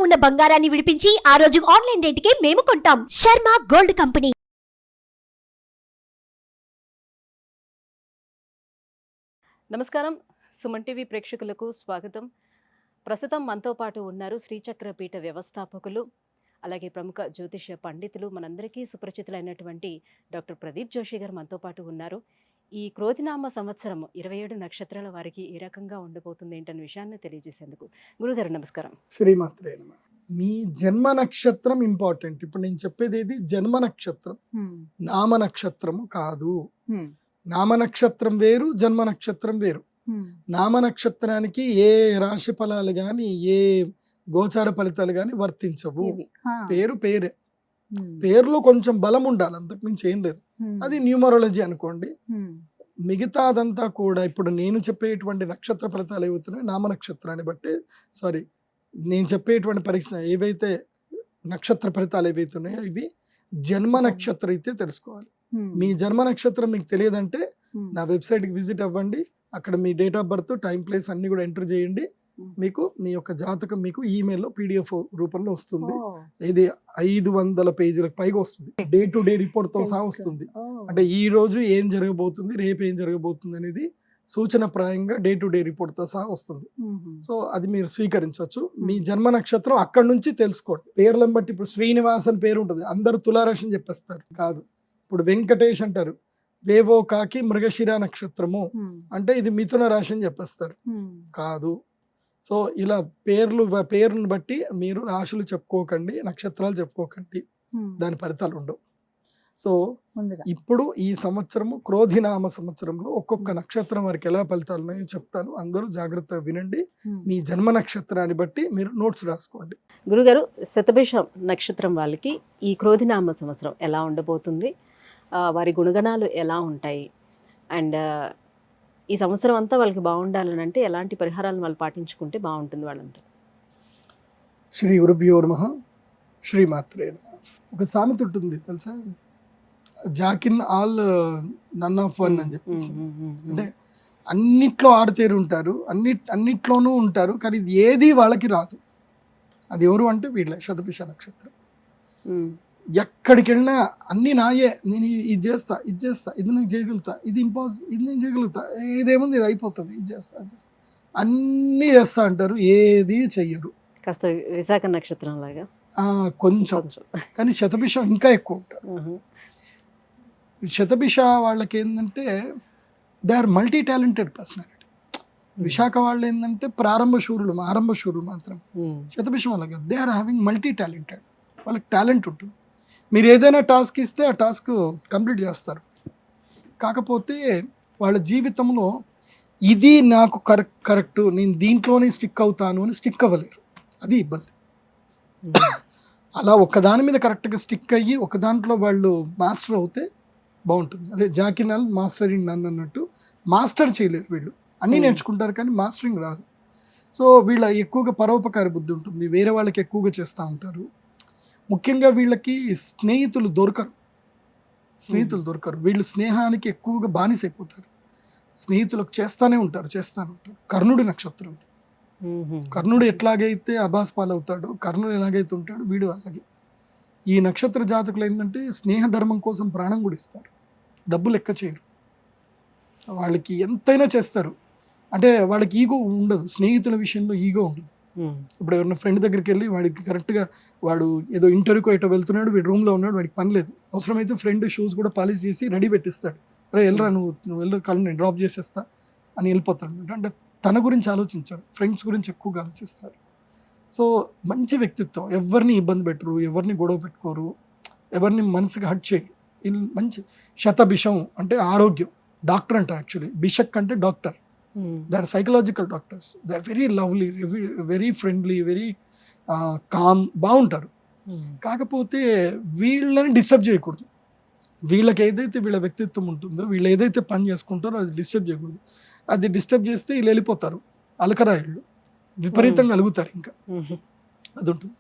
ఉన్న బంగారాన్ని విడిపించి ఆ రోజు ఆన్లైన్ రేటుకే మేము కొంటాం. Sharma gold company. నమస్కారం, సుమన్ టీవీ ప్రేక్షకులకు స్వాగతం. ప్రస్తుతం మనతో పాటు ఉన్నారు శ్రీచక్ర పీఠ వ్యవస్థాపకులు, అలాగే ప్రముఖ జ్యోతిష పండితులు, మనందరికీ సుపరిచితులైనటువంటి డాక్టర్ ప్రదీప్ జోషి గారు మనతో పాటు ఉన్నారు. ఈ క్రోధినామ సంవత్సరం 27 నక్షత్రాల వారికి ఏ రకంగా ఉండబోతుంది ఏంటనే విషయాన్ని తెలియజేసేందుకు గురుగారు నమస్కారం. శ్రీమాత్రే నమః. మీ జన్మ నక్షత్రం ఇంపార్టెంట్. ఇప్పుడు నేను చెప్పేది ఏది జన్మ నక్షత్రం, నామ నక్షత్రము కాదు. నామ నక్షత్రం వేరు, జన్మ నక్షత్రం వేరు. నామ నక్షత్రానికి ఏ రాశి ఫలాలు గాని ఏ గోచార ఫలితాలు గాని వర్తించవు. పేరు పేరే, పేరులో కొంచెం బలం ఉండాలి, అంతకు మించి ఏం లేదు. అది న్యూమరాలజీ అనుకోండి. మిగతాదంతా కూడా ఇప్పుడు నేను చెప్పేటువంటి నక్షత్ర ఫలితాలు ఏవవుతున్నాయి నామ నక్షత్రాన్ని బట్టి, సారీ నేను చెప్పేటువంటి పరీక్ష ఏవైతే నక్షత్ర ఫలితాలు ఏవైతున్నాయో ఇవి జన్మ నక్షత్రం అయితే తెలుసుకోవాలి. మీ జన్మ నక్షత్రం మీకు తెలియదంటే నా వెబ్సైట్కి విజిట్ అవ్వండి. అక్కడ మీ date of birth, time, place అన్ని కూడా ఎంటర్ చేయండి. మీకు మీ యొక్క జాతకం మీకు ఈమెయిల్లో PDF రూపంలో వస్తుంది. ఇది 500 పేజీలకు పైగా వస్తుంది. డే టు డే రిపోర్ట్ తో సహా వస్తుంది. అంటే ఈ రోజు ఏం జరగబోతుంది, రేపు ఏం జరగబోతుంది అనేది సూచన ప్రాయంగా డే టు డే రిపోర్ట్ తో సహా వస్తుంది. సో అది మీరు స్వీకరించవచ్చు. మీ జన్మ నక్షత్రం అక్కడ నుంచి తెలుసుకోండి. పేర్లను బట్టి ఇప్పుడు శ్రీనివాస్ అని పేరు ఉంటుంది, అందరూ తులారాశి అని చెప్పేస్తారు. కాదు. ఇప్పుడు వెంకటేష్ అంటారు, వేవో కాకి మృగశిర నక్షత్రము అంటే ఇది మిథున రాశి అని చెప్పేస్తారు. కాదు. సో ఇలా పేరును బట్టి మీరు రాశులు చెప్పుకోకండి, నక్షత్రాలు చెప్పుకోకండి, దాని ఫలితాలు ఉండవు. సో ఇప్పుడు ఈ సంవత్సరము క్రోధినామ సంవత్సరంలో ఒక్కొక్క నక్షత్రం వారికి ఎలా ఫలితాలు ఉన్నాయో చెప్తాను. అందరూ జాగ్రత్తగా వినండి. మీ జన్మ నక్షత్రాన్ని బట్టి మీరు నోట్స్ రాసుకోండి. గురుగారు, శతభిష నక్షత్రం వాళ్ళకి ఈ క్రోధినామ సంవత్సరం ఎలా ఉండబోతుంది, వారి గుణగణాలు ఎలా ఉంటాయి, అండ్ ఈ సంవత్సరం అంతా వాళ్ళకి బాగుండాలని అంటే ఎలాంటి పరిహారాలను వాళ్ళు పాటించుకుంటే బాగుంటుంది వాళ్ళంతా? శ్రీ గురుభ్యో నమః. శ్రీమాత్రే నమః. ఒక సామెత ఉంటుంది తెలుసా, జాకిన్ ఆల్ నన్ ఆఫ్ వన్ అని చెప్పేసి. అంటే అన్నిట్లో ఆడతేరు ఉంటారు, అన్నిట్లోనూ ఉంటారు, కానీ ఇది ఏది వాళ్ళకి రాదు. అది ఎవరు అంటే వీళ్ళే, శతభిష నక్షత్రం. ఎక్కడికి వెళ్ళినా అన్ని నాయే, నేను ఇది చేస్తా, ఇది నేను చేయగలుగుతా, ఇది ఇంపాసిబుల్, ఇది నేను చేయగలుగుతా, ఇదేముంది ఇది అయిపోతుంది, ఇది చేస్తా అన్నీ చేస్తా అంటారు, ఏది చెయ్యరు. కాస్త విశాఖ నక్షత్రం లాగా కొంచెం, కానీ శతభిషం ఇంకా ఎక్కువ ఉంటారు. శతభిష వాళ్ళకి ఏంటంటే they are multi talented personality. విశాఖ వాళ్ళు ఏంటంటే ఆరంభ శూరులు మాత్రం. శతభిషం వాళ్ళకి they are having multi talented. వాళ్ళకి టాలెంట్ ఉంటుంది. మీరు ఏదైనా టాస్క్ ఇస్తే ఆ టాస్క్ కంప్లీట్ చేస్తారు. కాకపోతే వాళ్ళ జీవితంలో ఇది నాకు కరెక్ట్, నేను దీంట్లోనే స్టిక్ అవుతాను అని స్టిక్ అవ్వలేరు. అది ఇబ్బంది. అలా ఒకదాని మీద కరెక్ట్గా స్టిక్ అయ్యి ఒక దాంట్లో వాళ్ళు మాస్టర్ అవుతే బాగుంటుంది. అదే జాకినాల్ మాస్టరింగ్ నన్ అన్నట్టు మాస్టర్ చేయలేరు వీళ్ళు. అన్నీ నేర్చుకుంటారు కానీ మాస్టరింగ్ రాదు. సో వీళ్ళ ఎక్కువగా పరోపకార బుద్ధి ఉంటుంది, వేరే వాళ్ళకి ఎక్కువగా చేస్తూ ఉంటారు. ముఖ్యంగా వీళ్ళకి స్నేహితులు దొరకరు. వీళ్ళు స్నేహానికి ఎక్కువగా బానిసైపోతారు. స్నేహితులకు చేస్తూనే ఉంటారు. కర్ణుడి నక్షత్రం. కర్ణుడు ఎట్లాగైతే అభాస్ పాలవుతాడో, కర్ణుడు ఎలాగైతే ఉంటాడో వీడు అలాగే. ఈ నక్షత్ర జాతకులు ఏంటంటే స్నేహ ధర్మం కోసం ప్రాణం కూడా ఇస్తారు, డబ్బు లెక్క చేయరు. వాళ్ళకి ఎంతైనా చేస్తారు. అంటే వాళ్ళకి ఈగో ఉండదు, స్నేహితుల విషయంలో ఈగో ఉండదు. ఇప్పుడు ఎవరైనా ఫ్రెండ్ దగ్గరికి వెళ్ళి వాడికి కరెక్ట్గా వాడు ఏదో ఇంటర్వ్యూకి ఎటో వెళ్తున్నాడు, వీడు రూమ్లో ఉన్నాడు, వాడికి పని లేదు, అవసరమైతే ఫ్రెండ్ షూస్ కూడా పాలిష్ చేసి రెడీ పెట్టిస్తాడు. అరే వెళ్ళరా నువ్వు వెళ్ళు, కళ్ళు నేను డ్రాప్ చేసేస్తా అని వెళ్ళిపోతాడు. అంటే తన గురించి ఆలోచించారు, ఫ్రెండ్స్ గురించి ఎక్కువగా ఆలోచిస్తారు. సో మంచి వ్యక్తిత్వం, ఎవరిని ఇబ్బంది పెట్టరు, ఎవరిని గొడవ పెట్టుకోరు, ఎవరిని మనసుకి హట్ చేయరు. మంచి శతభిషం అంటే ఆరోగ్యం. డాక్టర్ అంట, యాక్చువల్లీ బిషక్ అంటే doctor. They are psychological doctors. They are very lovely, very friendly, very calm, బాగుంటారు. కాకపోతే వీళ్ళని డిస్టర్బ్ చేయకూడదు. వీళ్ళకి ఏదైతే వీళ్ళ వ్యక్తిత్వం ఉంటుందో, వీళ్ళు ఏదైతే పని చేసుకుంటారో అది డిస్టర్బ్ చేయకూడదు. అది డిస్టర్బ్ చేస్తే వీళ్ళు వెళ్ళిపోతారు, అలకరాయిళ్ళు విపరీతంగా అలుగుతారు. ఇంకా అది ఉంటుంది.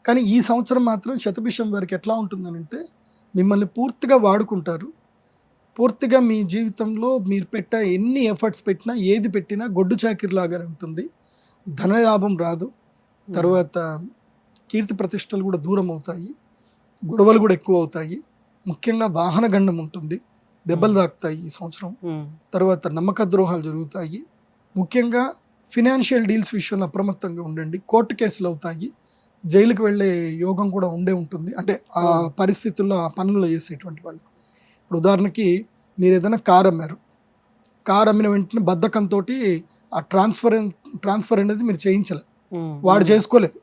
కానీ ఈ సంవత్సరం మాత్రం శతభిషం వారికి ఎట్లా ఉంటుందనంటే మిమ్మల్ని పూర్తిగా వాడుకుంటారు. పూర్తిగా మీ జీవితంలో మీరు ఎన్ని ఎఫర్ట్స్ పెట్టినా, ఏది పెట్టినా గొడ్డు చాకిరి లాగానే ఉంటుంది. ధనలాభం రాదు. తర్వాత కీర్తి ప్రతిష్టలు కూడా దూరం అవుతాయి, గొడవలు కూడా ఎక్కువ అవుతాయి, ముఖ్యంగా వాహన గండం ఉంటుంది, దెబ్బలు తాకుతాయి ఈ సంవత్సరం. తర్వాత నమ్మక ద్రోహాలు జరుగుతాయి. ముఖ్యంగా ఫినాన్షియల్ డీల్స్ విషయంలో అప్రమత్తంగా ఉండండి. కోర్టు కేసులు అవుతాయి, జైలుకి వెళ్ళే యోగం కూడా ఉండే ఉంటుంది. అంటే ఆ పరిస్థితుల్లో ఆ పనులు చేసేటువంటి వాళ్ళు. ఇప్పుడు ఉదాహరణకి మీరు ఏదైనా కార్ అమ్మారు, కార్ అమ్మిన వెంటనే బద్ధకంతో ఆ ట్రాన్స్ఫర్ అనేది మీరు చేయించలేదు, వాడు చేసుకోలేదు.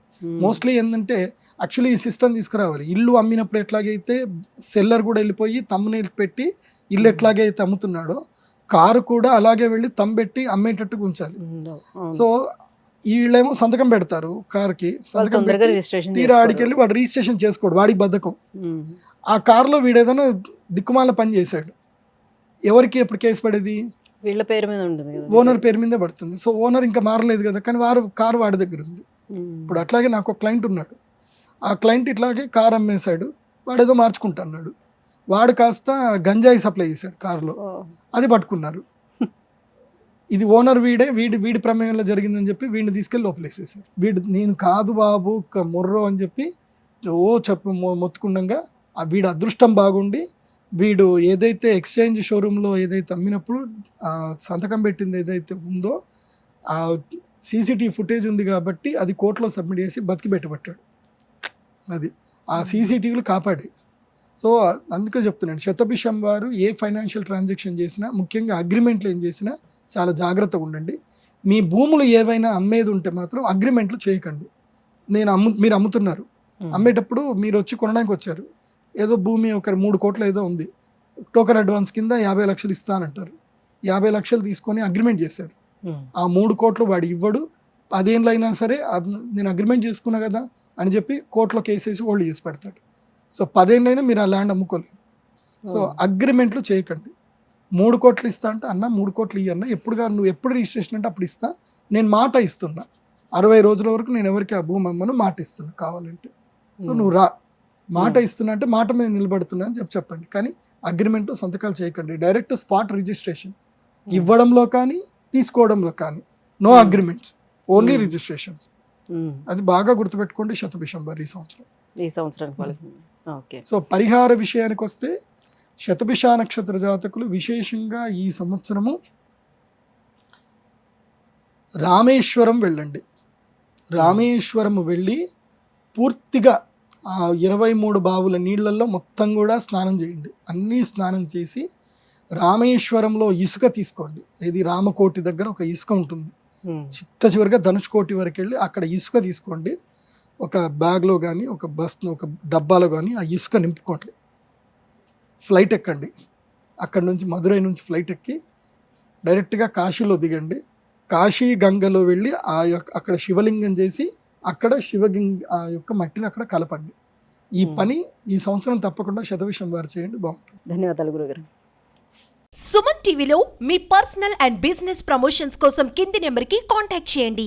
మోస్ట్లీ ఏంటంటే యాక్చువల్లీ ఈ సిస్టమ్ తీసుకురావాలి. ఇల్లు అమ్మినప్పుడు ఎట్లాగైతే సెల్లర్ కూడా వెళ్ళిపోయి తమ్మునేలు పెట్టి ఇల్లు ఎట్లాగైతే అమ్ముతున్నాడో కారు కూడా అలాగే వెళ్ళి పెట్టి అమ్మేటట్టుగా ఉంచాలి. సో వీళ్ళేమో సంతకం పెడతారు కార్కి, సంతకం తీరా ఆడికి వెళ్ళి వాడు రిజిస్ట్రేషన్ చేసుకోడు, వాడికి బద్ధకం. ఆ కారులో వీడేదైనా దిక్కుమాల పని చేశాడు, ఎవరికి ఎప్పుడు కేసు పడేది? వీళ్ళ పేరు మీద ఉంటుంది, ఓనర్ పేరు మీదే పడుతుంది. సో ఓనర్ ఇంకా మారలేదు కదా, కానీ కారు వాడి దగ్గర ఉంది. ఇప్పుడు అట్లాగే నాకు ఒక క్లయింట్ ఉన్నాడు, ఆ క్లయింట్ ఇట్లాగే కార్ అమ్మేశాడు, వాడేదో మార్చుకుంటున్నాడు, వాడు కాస్త గంజాయి సప్లై చేశాడు కారులో, అది పట్టుకున్నారు. ఇది ఓనర్ వీడి ప్రమేయంలో జరిగిందని చెప్పి వీడిని తీసుకెళ్ళి లోపలేసేసారు. నేను కాదు బాబు మొర్రో అని చెప్పి మొత్తుకుండగా వీడి అదృష్టం బాగుండి వీడు ఏదైతే ఎక్స్చేంజ్ షోరూంలో ఏదైతే అమ్మినప్పుడు సంతకం పెట్టింది ఏదైతే ఉందో ఆ సీసీటీవీ ఫుటేజ్ ఉంది కాబట్టి అది కోర్టులో సబ్మిట్ చేసి బతికి పెట్టబట్టాడు. అది ఆ సీసీటీవీలు కాపాడే. సో అందుకే చెప్తున్నాను, శతభిషం వారు ఏ ఫైనాన్షియల్ ట్రాన్సాక్షన్ చేసినా, ముఖ్యంగా అగ్రిమెంట్లు ఏం చేసినా చాలా జాగ్రత్తగా ఉండండి. మీ భూములు ఏవైనా అమ్మేది ఉంటే మాత్రం అగ్రిమెంట్లు చేయకండి. మీరు అమ్ముతున్నారు, అమ్మేటప్పుడు మీరు వచ్చి కొనడానికి వచ్చారు, ఏదో భూమి ఒక 3 కోట్లు ఏదో ఉంది, టోకెన్ అడ్వాన్స్ కింద 50 లక్షలు ఇస్తానంటారు, 50 లక్షలు తీసుకొని అగ్రిమెంట్ చేశారు. ఆ 3 కోట్లు వాడు ఇవ్వడు, 10 ఏళ్ళు అయినా సరే నేను అగ్రిమెంట్ చేసుకున్నా కదా అని చెప్పి కోర్టులో కేసేసి హోల్డ్ చేసి పెడతాడు. సో 10 ఏళ్ళైనా మీరు ఆ ల్యాండ్ అమ్ముకోలేదు. సో అగ్రిమెంట్లు చేయకండి. 3 కోట్లు ఇస్తా అంటే అన్న 3 కోట్లు ఇయ్యన్నా, నువ్వు ఎప్పుడు రిజిస్ట్రేషన్ అంటే అప్పుడు ఇస్తా, నేను మాట ఇస్తున్నా, 60 రోజుల వరకు నేను ఎవరికి ఆ భూమి అమ్మను మాట ఇస్తున్నా కావాలంటే, సో నువ్వు రా, మాట ఇస్తున్నా అంటే మాట మీద నిలబడుతున్నా అని చెప్పండి. కానీ అగ్రిమెంట్ సంతకాలు చేయకండి. డైరెక్ట్ స్పాట్ రిజిస్ట్రేషన్ ఇవ్వడంలో కానీ తీసుకోవడంలో కానీ నో అగ్రిమెంట్స్, ఓన్లీ రిజిస్ట్రేషన్స్. అది బాగా గుర్తుపెట్టుకోండి శతభిషం వారు ఈ సంవత్సరానికి. సో పరిహార విషయానికి వస్తే శతభిష నక్షత్ర జాతకులు విశేషంగా ఈ సంవత్సరము రామేశ్వరం వెళ్ళండి. రామేశ్వరం వెళ్ళి పూర్తిగా ఆ 23 బావుల నీళ్ళల్లో మొత్తం కూడా స్నానం చేయండి. అన్నీ స్నానం చేసి రామేశ్వరంలో ఇసుక తీసుకోండి. ఇది రామకోటి దగ్గర ఒక ఇసుక ఉంటుంది, చివరిగా ధనుష్కోటి వరకు వెళ్ళి అక్కడ ఇసుక తీసుకోండి. ఒక బ్యాగ్లో కానీ ఒక డబ్బాలో కానీ ఆ ఇసుక నింపుకోండి. ఫ్లైట్ ఎక్కండి, అక్కడ నుంచి మధురై నుంచి ఫ్లైట్ ఎక్కి డైరెక్ట్గా కాశీలో దిగండి. కాశీ గంగలో వెళ్ళి అక్కడ శివలింగం చేసి అక్కడ ఆ యొక్క మట్టిని అక్కడ కలపండి. ఈ పని ఈ సంవత్సరం తప్పకుండా శతభిషం వారు చేయండి, బాగుంటుంది. ధన్యవాదాలు గురుగారు. సుమన్ టీవీలో మీ పర్సనల్ అండ్ బిజినెస్ ప్రమోషన్స్ కోసం కింది నెంబర్కి కాంటాక్ట్ చేయండి.